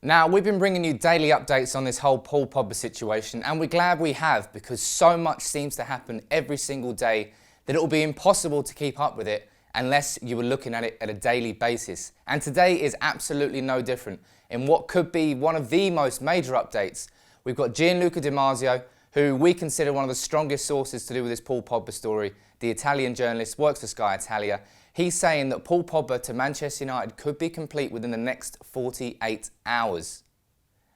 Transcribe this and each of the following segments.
Now, we've been bringing you daily updates on this whole Paul Pogba situation, and we're glad we have, because so much seems to happen every single day that it will be impossible to keep up with it unless you were looking at it at a daily basis. And today is absolutely no different. In what could be one of the most major updates, we've got Gianluca di Marzio, who we consider one of the strongest sources to do with this Paul Pogba story. The Italian journalist, works for Sky Italia. He's saying that Paul Pogba to Manchester United could be complete within the next 48 hours.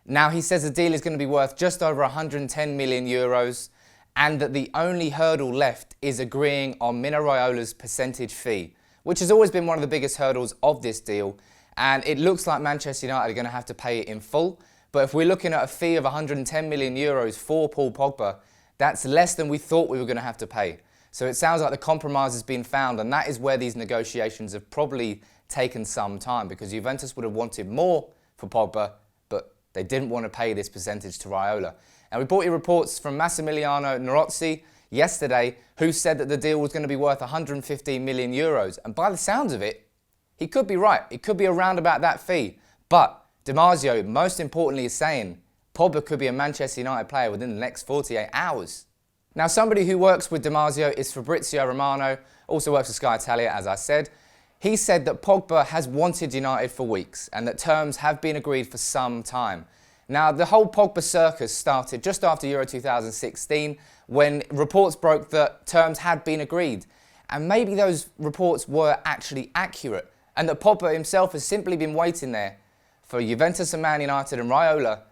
Now, he says the deal is going to be worth just over 110 million euros and that the only hurdle left is agreeing on Mino Raiola's percentage fee, which has always been one of the biggest hurdles of this deal. And it looks like Manchester United are going to have to pay it in full. But if we're looking at a fee of 110 million euros for Paul Pogba, that's less than we thought we were going to have to pay. So it sounds like the compromise has been found, and that is where these negotiations have probably taken some time, because Juventus would have wanted more for Pogba, but they didn't want to pay this percentage to Raiola. And we brought you reports from Massimiliano Nerozzi yesterday, who said that the deal was going to be worth 115 million euros. And by the sounds of it, he could be right. It could be around about that fee. But Di Marzio, most importantly, is saying Pogba could be a Manchester United player within the next 48 hours. Now, somebody who works with Di Marzio is Fabrizio Romano, also works for Sky Italia, as I said. He said that Pogba has wanted United for weeks and that terms have been agreed for some time. Now, the whole Pogba circus started just after Euro 2016 when reports broke that terms had been agreed. And maybe those reports were actually accurate and that Pogba himself has simply been waiting there for Juventus and Man United and Raiola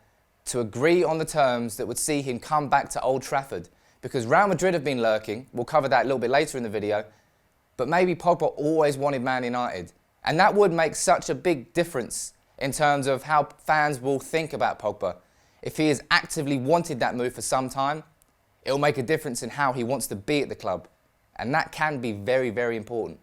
to agree on the terms that would see him come back to Old Trafford. Because Real Madrid have been lurking, we'll cover that a little bit later in the video, but maybe Pogba always wanted Man United. And that would make such a big difference in terms of how fans will think about Pogba. If he has actively wanted that move for some time, it will make a difference in how he wants to be at the club. And that can be very, very important.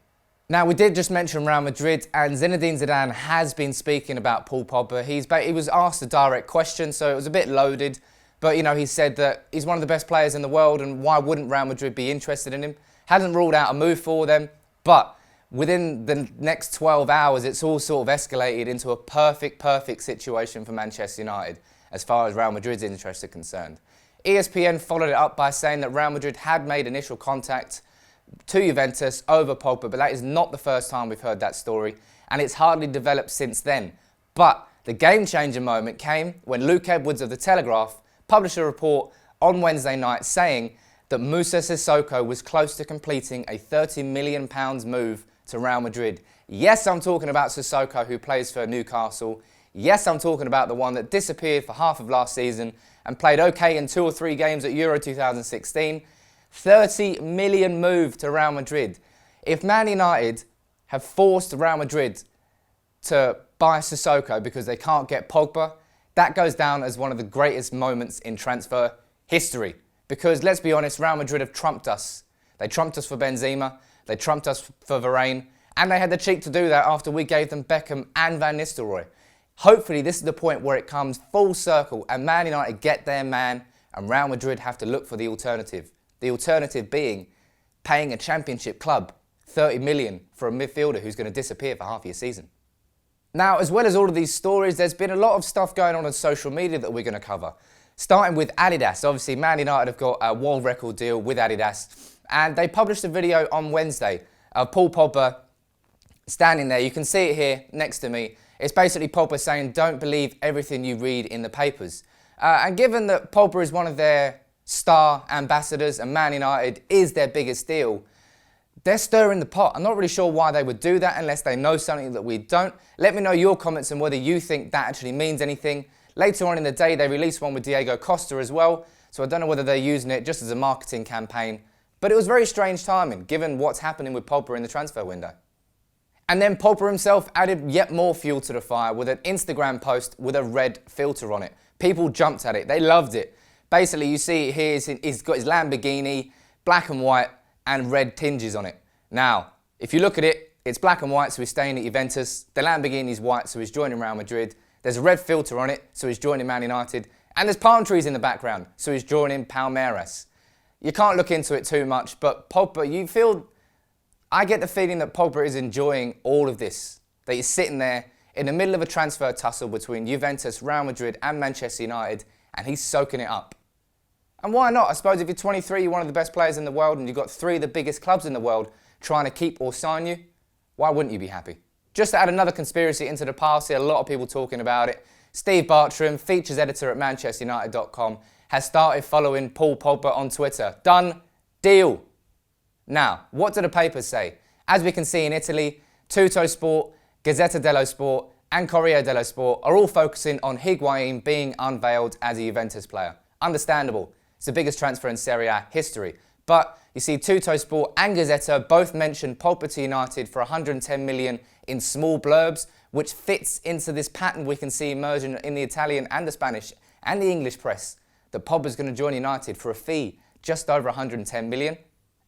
Now, we did just mention Real Madrid, and Zinedine Zidane has been speaking about Paul Pogba. He was asked a direct question, so it was a bit loaded. But, you know, he said that he's one of the best players in the world, and why wouldn't Real Madrid be interested in him? Hasn't ruled out a move for them, but within the next 12 hours, it's all sort of escalated into a perfect situation for Manchester United, as far as Real Madrid's interests are concerned. ESPN followed it up by saying that Real Madrid had made initial contact to Juventus over Pogba, but that is not the first time we've heard that story, and it's hardly developed since then. But the game-changer moment came when Luke Edwards of The Telegraph published a report on Wednesday night saying that Moussa Sissoko was close to completing a £30 million move to Real Madrid. Yes, I'm talking about Sissoko, who plays for Newcastle. Yes, I'm talking about the one that disappeared for half of last season and played okay in 2 or 3 games at Euro 2016. 30 million move to Real Madrid. If Man United have forced Real Madrid to buy Sissoko because they can't get Pogba, that goes down as one of the greatest moments in transfer history. Because, let's be honest, Real Madrid have trumped us. They trumped us for Benzema, they trumped us for Varane, and they had the cheek to do that after we gave them Beckham and Van Nistelrooy. Hopefully, this is the point where it comes full circle and Man United get their man and Real Madrid have to look for the alternative. The alternative being paying a championship club 30 million for a midfielder who's going to disappear for half your season. Now, as well as all of these stories, there's been a lot of stuff going on social media that we're going to cover. Starting with Adidas. Obviously, Man United have got a world record deal with Adidas. And they published a video on Wednesday of Paul Pogba standing there. You can see it here next to me. It's basically Pogba saying, don't believe everything you read in the papers. And given that Pogba is one of their star ambassadors and Man United is their biggest deal, they're stirring the pot. I'm not really sure why they would do that unless they know something that we don't. Let me know your comments on whether you think that actually means anything. Later on in the day, they released one with Diego Costa as well, so I don't know whether they're using it just as a marketing campaign. But it was very strange timing, given what's happening with Pogba in the transfer window. And then Pogba himself added yet more fuel to the fire with an Instagram post with a red filter on it. People jumped at it. They loved it. Basically, you see here, he's got his Lamborghini, black and white, and red tinges on it. Now, if you look at it, it's black and white, so he's staying at Juventus. The Lamborghini's white, so he's joining Real Madrid. There's a red filter on it, so he's joining Man United. And there's palm trees in the background, so he's joining Palmeiras. You can't look into it too much, but Pogba, I get the feeling that Pogba is enjoying all of this. That he's sitting there in the middle of a transfer tussle between Juventus, Real Madrid and Manchester United, and he's soaking it up. And why not? I suppose if you're 23, you're one of the best players in the world, and you've got 3 of the biggest clubs in the world trying to keep or sign you, why wouldn't you be happy? Just to add another conspiracy into the past, here, a lot of people talking about it. Steve Bartram, features editor at ManchesterUnited.com, has started following Paul Pogba on Twitter. Done deal. Now, what do the papers say? As we can see in Italy, Tutto Sport, Gazzetta dello Sport and Corriere dello Sport are all focusing on Higuain being unveiled as a Juventus player. Understandable. It's the biggest transfer in Serie A history. But you see Tutto Sport and Gazzetta both mention Pogba to United for 110 million in small blurbs, which fits into this pattern we can see emerging in the Italian and the Spanish and the English press, that Pogba's going to join United for a fee just over 110 million.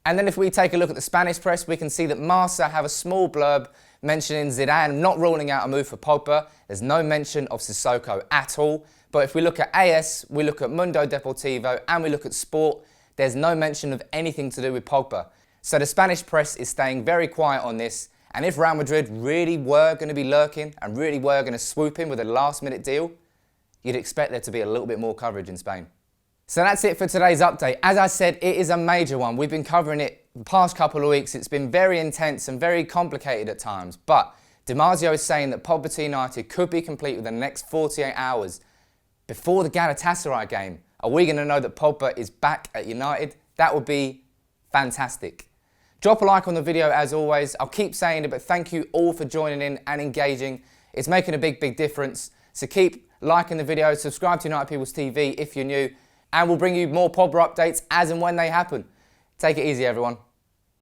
And then if we take a look at the Spanish press, we can see that Marca have a small blurb mentioning Zidane not ruling out a move for Pogba. There's no mention of Sissoko at all. But if we look at AS, we look at Mundo Deportivo and we look at Sport, there's no mention of anything to do with Pogba. So the Spanish press is staying very quiet on this. And if Real Madrid really were going to be lurking and really were going to swoop in with a last-minute deal, you'd expect there to be a little bit more coverage in Spain. So that's it for today's update. As I said, it is a major one. We've been covering it the past couple of weeks. It's been very intense and very complicated at times. But Di Marzio is saying that Pogba to United could be complete within the next 48 hours before the Galatasaray game. Are we going to know that Pogba is back at United? That would be fantastic. Drop a like on the video as always. I'll keep saying it, but thank you all for joining in and engaging. It's making a big difference. So keep liking the video, subscribe to United People's TV if you're new, and we'll bring you more Pogba updates as and when they happen. Take it easy, everyone.